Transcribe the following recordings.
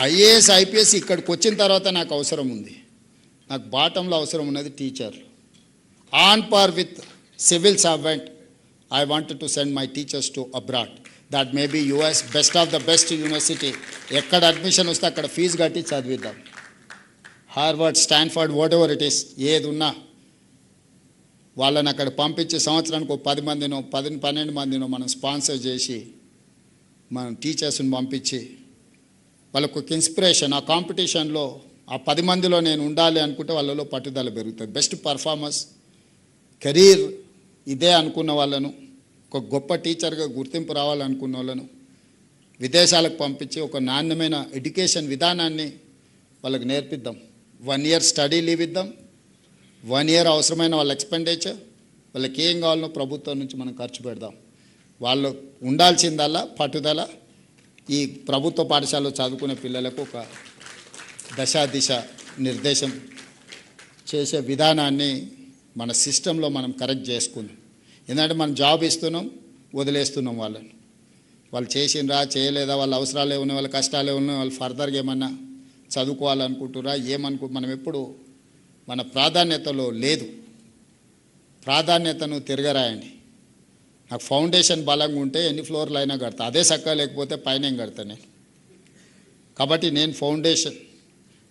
IAS IPS ఇక్కడికి వచ్చిన తర్వాత నాకు అవసరం ఉంది. నాకు బాటంలో అవసరం ఉన్నది teacher. On par with civil servant I wanted to send my teachers to abroad. That may be US, best of the best university. ఎక్కడ అడ్మిషన్ వస్తే అక్కడ ఫీజు కట్టి చదివిద్దాం. Harvard, Stanford, whatever it is, ఏది ఉన్నా వాళ్ళని అక్కడ పంపించి సంవత్సరానికి ఒక 10 మందినో 12 మందినో మనం స్పాన్సర్ చేసి మనం టీచర్స్ని పంపించి వాళ్ళకు ఒక ఇన్స్పిరేషన్. ఆ కాంపిటీషన్లో ఆ 10 మందిలో నేను ఉండాలి అనుకుంటే వాళ్ళలో పట్టుదల పెరుగుతుంది. బెస్ట్ పర్ఫార్మర్స్, కెరీర్ ఇదే అనుకున్న వాళ్ళను, ఒక గొప్ప టీచర్గా గుర్తింపు రావాలనుకున్న వాళ్ళను విదేశాలకు పంపించి ఒక నాణ్యమైన ఎడ్యుకేషన్ విధానాన్ని వాళ్ళకి నేర్పిద్దాం. 1 ఇయర్ స్టడీ లీవ్ ఇద్దాం. 1 ఇయర్ అవసరమైన వాళ్ళ ఎక్స్పెండిచర్, వాళ్ళకి ఏం కావాలనో ప్రభుత్వం నుంచి మనం ఖర్చు పెడదాం. వాళ్ళు ఉండాల్సిందల్లా పట్టుదల. ఈ ప్రభుత్వ పాఠశాలలో చదువుకునే పిల్లలకు ఒక దిశ నిర్దేశం చేసే విధానాన్ని మన సిస్టంలో మనం కరెక్ట్ చేసుకుందాం. ఎందుకంటే మనం జాబ్ ఇస్తున్నాం, వదిలేస్తున్నాం వాళ్ళని. వాళ్ళు చేసిండ్రా చేయలేదా, వాళ్ళ అవసరాలు ఏమున్నాయి, వాళ్ళ కష్టాలు ఏమున్నాయి, వాళ్ళు ఫర్దర్గా ఏమన్నా చదువుకోవాలనుకుంటురా మనం ఎప్పుడు మన ప్రాధాన్యతలో లేదు. ప్రాధాన్యతను తిరగరాయండి. నాకు ఫౌండేషన్ బలంగా ఉంటే ఎన్ని ఫ్లోర్లు అయినా కడతా, అదే చక్కగా లేకపోతే పైన ఏం కడతా నేను. కాబట్టి నేను ఫౌండేషన్,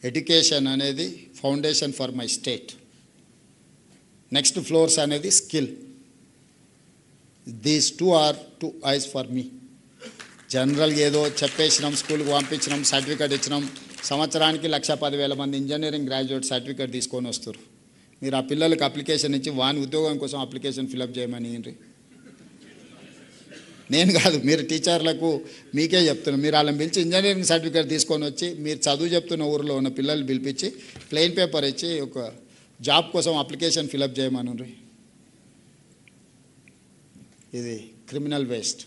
ఎడ్యుకేషన్ అనేది foundation for my state. Next floors అనేది skill. These 2 are 2 eyes for me. జనరల్గా ఏదో చెప్పేసినాం, స్కూల్కి పంపించినాం, సర్టిఫికేట్ ఇచ్చినాం. సంవత్సరానికి 1,10,000 మంది ఇంజనీరింగ్ గ్రాడ్యుయేట్ సర్టిఫికేట్ తీసుకొని వస్తారు. మీరు ఆ పిల్లలకి అప్లికేషన్ ఇచ్చి వాని ఉద్యోగం కోసం అప్లికేషన్ ఫిలప్ చేయమని నేను కాదు, మీరు టీచర్లకు మీకే చెప్తున్నాను. మీరు వాళ్ళని పిలిచి ఇంజనీరింగ్ సర్టిఫికేట్ తీసుకొని వచ్చి మీరు చదువు చెప్తున్న ఊరిలో ఉన్న పిల్లలు పిలిపించి ప్లెయిన్ పేపర్ ఇచ్చి ఒక జాబ్ కోసం అప్లికేషన్ ఫిలప్ చేయమని. ఇది క్రిమినల్ వేస్ట్.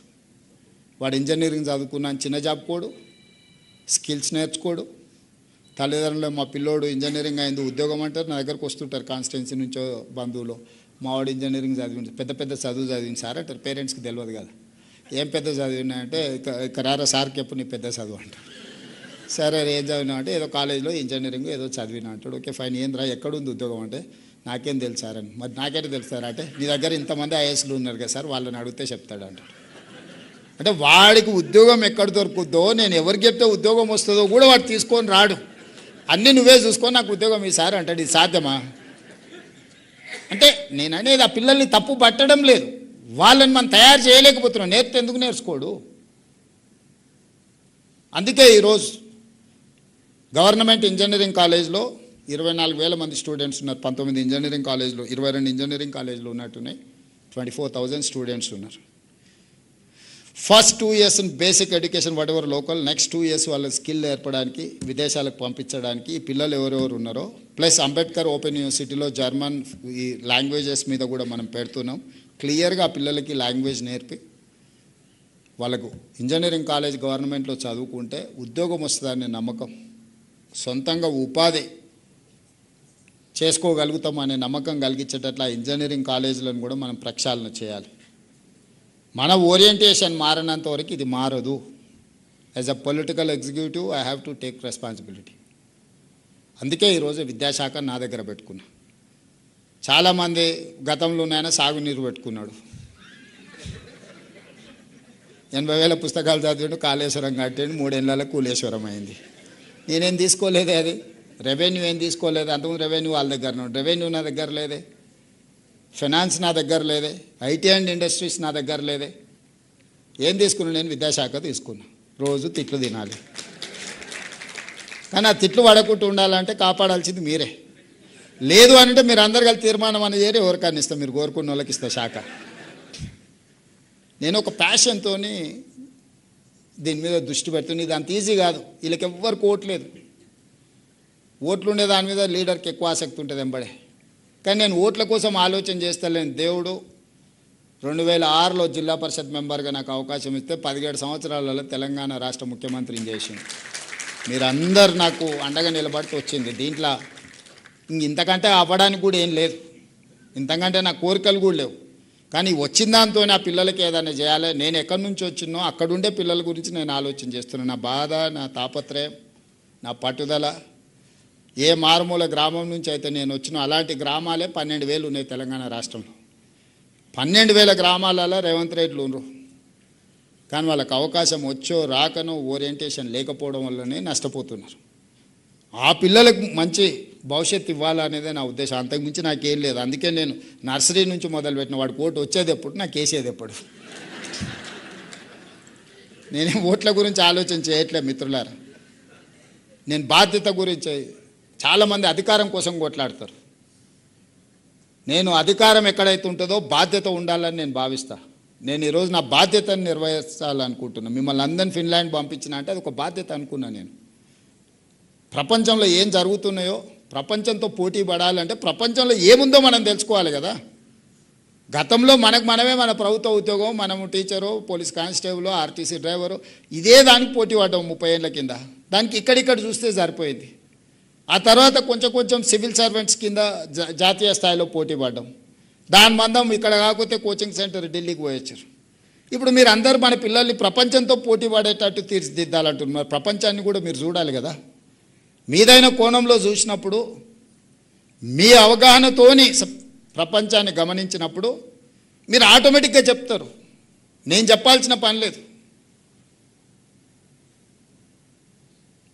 వాడు ఇంజనీరింగ్ చదువుకున్న చిన్న జాబ్ కోడు, స్కిల్స్ నేర్చుకోడు. తల్లిదండ్రులు మా పిల్లోడు ఇంజనీరింగ్ అయింది ఉద్యోగం అంటారు, నా దగ్గరకు వస్తుంటారు కాన్స్టిట్యున్సీ నుంచో బంధువులు. మావాడు ఇంజనీరింగ్ చదివి పెద్ద చదువు చదివింది సార్ అంటారు. పేరెంట్స్కి తెలియదు కదా ఏం పెద్ద చదివినా అంటే, ఇక రారా సార్కి ఎప్పుడు నీ పెద్ద చదువు అంటారు. సరే ఏం చదివినా అంటే ఏదో కాలేజీలో ఇంజనీరింగ్ ఏదో చదివినా అంటాడు. ఓకే ఫైన్, ఏంద్రా ఎక్కడుంది ఉద్యోగం అంటే నాకేం తెలుసు సార్ అని. మరి నాకేంటి తెలుసు సార్ అంటే, మీ దగ్గర ఇంతమంది ఐఏఎస్లు ఉన్నారు కదా సార్, వాళ్ళని అడిగితే చెప్తాడు అంటాడు. అంటే వాడికి ఉద్యోగం ఎక్కడ దొరుకుద్దో, నేను ఎవరికి చెప్తే ఉద్యోగం వస్తుందో కూడా వాడు తీసుకొని రాడు. అన్నీ నువ్వే చూసుకొని నాకు ఉద్యోగం ఈసారి అంటాడు. ఇది సాధ్యమా? అంటే నేను అనేది ఆ పిల్లల్ని తప్పు పట్టడం లేదు, వాళ్ళని మనం తయారు చేయలేకపోతున్నాం. నేర్పితే ఎందుకు నేర్చుకోడు? అందుకే ఈరోజు గవర్నమెంట్ ఇంజనీరింగ్ కాలేజ్లో 24,000 మంది స్టూడెంట్స్ ఉన్నారు. 19 ఇంజనీరింగ్ కాలేజ్లో, 22 ఇంజనీరింగ్ కాలేజ్లో ఉన్నట్టున్నాయి. 24,000 స్టూడెంట్స్ ఉన్నారు. First 2 years in basic education what ever local, next 2 years వాళ్ళ స్కిల్ నేర్పడానికి విదేశాలకు పంపించడానికి ఈ పిల్లలు ఎవరెవరు ఉన్నారో, ప్లస్ అంబేద్కర్ ఓపెన్ యూనివర్సిటీలో జర్మన్ ఈ లాంగ్వేజెస్ మీద కూడా మనం పెడుతున్నాం. క్లియర్గా ఆ పిల్లలకి లాంగ్వేజ్ నేర్పి వాళ్ళకు ఇంజనీరింగ్ కాలేజ్ గవర్నమెంట్లో చదువుకుంటే ఉద్యోగం వస్తుందనే నమ్మకం, సొంతంగా ఉపాధి చేసుకోగలుగుతాం అనే నమ్మకం కలిగించేటట్ల ఇంజనీరింగ్ కాలేజీలను కూడా మనం ప్రక్షాళన చేయాలి. మన ఓరియంటేషన్ మారినంత వరకు ఇది మారదు. As a political executive I have to take responsibility. అందుకే ఈరోజు విద్యాశాఖ నా దగ్గర పెట్టుకున్నా. చాలామంది గతంలోనైనా సాగునీరు పెట్టుకున్నాడు. 80,000 పుస్తకాలు చదివాడు, కాళేశ్వరం కట్టాడు, 3 ఏళ్ళలో కూలేశ్వరం అయింది. నేనేం తీసుకోలేదే, అది రెవెన్యూ ఏం తీసుకోలేదు. అంతకుముందు రెవెన్యూ వాళ్ళ దగ్గర ఉన్నాడు, రెవెన్యూ నా దగ్గర లేదే. ఫైనాన్స్ నా దగ్గర లేదే. ఐటీ అండ్ ఇండస్ట్రీస్ నా దగ్గర లేదే. ఏం తీసుకున్నా? నేను విద్యాశాఖ తీసుకున్నా. రోజు తిట్లు తినాలి, కానీ ఆ తిట్లు పడకుండా ఉండాలంటే కాపాడాల్సింది మీరే. లేదు అంటే మీరు అందరు కలిసి తీర్మానం అనేది చేరి ఎవరికన్నా ఇస్తాం, మీరు కోరుకున్న వాళ్ళకి ఇస్తా శాఖ. నేను ఒక ప్యాషన్తో దీని మీద దృష్టి పెడుతుంది. ఇది అంత ఈజీ కాదు. వీళ్ళకి ఎవ్వరికి ఓట్లేదు. ఓట్లు ఉండే దాని మీద లీడర్కి ఎక్కువ ఆసక్తి ఉంటుంది వెంబడే. కానీ నేను ఓట్ల కోసం ఆలోచన చేస్తలేను. దేవుడు 2006లో జిల్లా పరిషత్ మెంబర్గా నాకు అవకాశం ఇస్తే 17 సంవత్సరాలలో తెలంగాణ రాష్ట్ర ముఖ్యమంత్రిని చేసింది. మీరందరు నాకు అండగా నిలబడితే వచ్చింది. దీంట్లో ఇంతకంటే అవ్వడానికి కూడా ఏం లేదు, ఇంతకంటే నా కోరికలు కూడా లేవు. కానీ వచ్చిన దాంతో ఆ పిల్లలకి ఏదైనా చేయాలి. నేను ఎక్కడి నుంచి వచ్చినో అక్కడుండే పిల్లల గురించి నేను ఆలోచన చేస్తున్నాను. నా బాధ, నా తాపత్రయం నా పట్టుదల. ఏ మారుమూల గ్రామం నుంచి అయితే నేను వచ్చిన అలాంటి గ్రామాలే 12,000 ఉన్నాయి తెలంగాణ రాష్ట్రంలో. 12,000 గ్రామాలలో రేవంత్ రెడ్డిలు ఉన్నారు. కానీ వాళ్ళకి అవకాశం వచ్చో రాకనో ఓరియంటేషన్ లేకపోవడం వల్లనే నష్టపోతున్నారు. ఆ పిల్లలకు మంచి భవిష్యత్తు ఇవ్వాలనేదే నా ఉద్దేశం. అంతకుమించి నాకేం లేదు. అందుకే నేను నర్సరీ నుంచి మొదలుపెట్టిన. వాడికి ఓటు వచ్చేది ఎప్పుడు, నాకు వేసేది ఎప్పుడు. నేనేం ఓట్ల గురించి ఆలోచన చేయట్లే మిత్రులారా. నేను బాధ్యత గురించి. చాలామంది అధికారం కోసం కొట్లాడతారు. నేను అధికారం ఎక్కడైతే ఉంటుందో బాధ్యత ఉండాలని నేను భావిస్తా. నేను ఈరోజు నా బాధ్యతను నిర్వహించాలనుకుంటున్నాను. మిమ్మల్ని అందరిని ఫిన్లాండ్ పంపించిన అంటే అది ఒక బాధ్యత అనుకున్నా. నేను ప్రపంచంలో ఏం జరుగుతున్నాయో, ప్రపంచంతో పోటీ పడాలంటే ప్రపంచంలో ఏముందో మనం తెలుసుకోవాలి కదా. గతంలో మనమే మన ప్రభుత్వ ఉద్యోగం, మనము teacher, police constable, RTC driver, ఇదే దానికి పోటీ పడ్డాం 30 ఏళ్ళ కింద. దానికి ఇక్కడిక్కడ చూస్తే సరిపోయింది. ఆ తర్వాత కొంచెం సివిల్ సర్వెంట్స్ కింద జాతీయ స్థాయిలో పోటీ పడ్డాం. దాని మందం ఇక్కడ కాకపోతే కోచింగ్ సెంటర్ ఢిల్లీకి పోయొచ్చారు. ఇప్పుడు మీరు అందరూ మన పిల్లల్ని ప్రపంచంతో పోటీ పడేటట్టు తీర్చిదిద్దాలంటున్నారు. ప్రపంచాన్ని కూడా మీరు చూడాలి కదా. మీదైన కోణంలో చూసినప్పుడు, మీ అవగాహనతోని ప్రపంచాన్ని గమనించినప్పుడు మీరు ఆటోమేటిక్గా చెప్తారు. నేను చెప్పాల్సిన పని లేదు.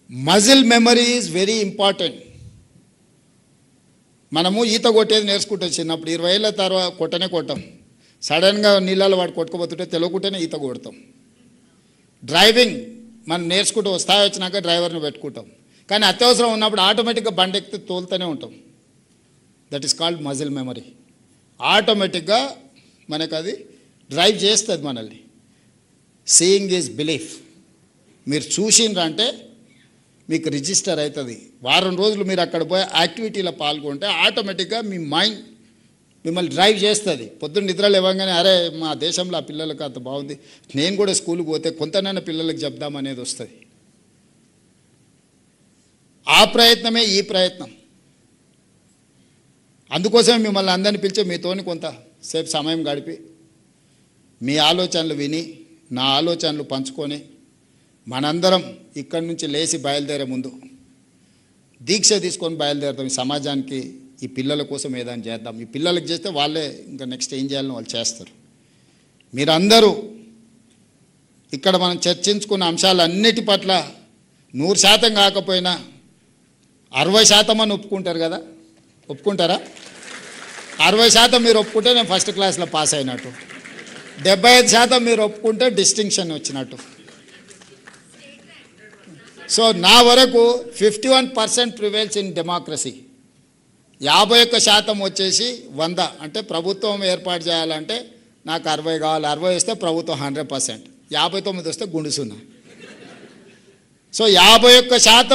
Muscle memory is very important. మనము ఈత కొట్టేది నేర్చుకుంటాం చిన్నప్పుడు. 20 ఏళ్ళ తర్వాత కొట్టం. సడన్గా నీళ్ళలో వాడు కొట్టుకుపోతుంటే తెలియకుంటేనే ఈత కొడతాం. డ్రైవింగ్ మనం నేర్చుకుంటూ స్థాయి వచ్చినాక డ్రైవర్ని పెట్టుకుంటాం. కానీ అత్యవసరం ఉన్నప్పుడు ఆటోమేటిక్గా బండి ఎక్కితే తోలుతూనే ఉంటాం. That is called muscle memory. ఆటోమేటిక్గా మనకు అది డ్రైవ్ చేస్తుంది మనల్ని. Seeing is belief. మీరు చూసిండ్రంటే మీకు రిజిస్టర్ అవుతుంది. వారం రోజులు మీరు అక్కడ పోయి యాక్టివిటీలో పాల్గొంటే ఆటోమేటిక్గా మీ మైండ్ మిమ్మల్ని డ్రైవ్ చేస్తుంది. పొద్దున్న నిద్రలు ఇవ్వగానే అరే మా దేశంలో ఆ పిల్లలకు అంత బాగుంది, నేను కూడా స్కూల్కి పోతే కొంతనైనా పిల్లలకు చెప్దామనేది వస్తుంది. ఆ ప్రయత్నమే ఈ ప్రయత్నం. అందుకోసమే మిమ్మల్ని అందరిని పిలిచి మీతోని కొంతసేపు సమయం గడిపి మీ ఆలోచనలు విని నా ఆలోచనలు పంచుకొని మనందరం ఇక్కడి నుంచి లేచి బయలుదేరే ముందు దీక్ష తీసుకొని బయలుదేరుతాం. ఈ సమాజానికి, ఈ పిల్లల కోసం ఏదైనా చేద్దాం. ఈ పిల్లలకు చేస్తే వాళ్ళే ఇంకా నెక్స్ట్ ఏం చేయాలని వాళ్ళు చేస్తారు. మీరందరూ ఇక్కడ మనం చర్చించుకున్న అంశాలన్నిటి పట్ల 100% కాకపోయినా 60% అని ఒప్పుకుంటారు కదా. ఒప్పుకుంటారా? 60% మీరు ఒప్పుకుంటే నేను ఫస్ట్ క్లాస్లో పాస్ అయినట్టు. 75% మీరు ఒప్పుకుంటే డిస్టింక్షన్ వచ్చినట్టు. సో నా వరకు 51% ప్రివేల్స్ ఇన్ డెమోక్రసీ. 51% వచ్చేసి 100. అంటే ప్రభుత్వం ఏర్పాటు చేయాలంటే నాకు 60 కావాలి. 60 వస్తే ప్రభుత్వం 100%. 59 వస్తే గుండుసున్నా. సో 51%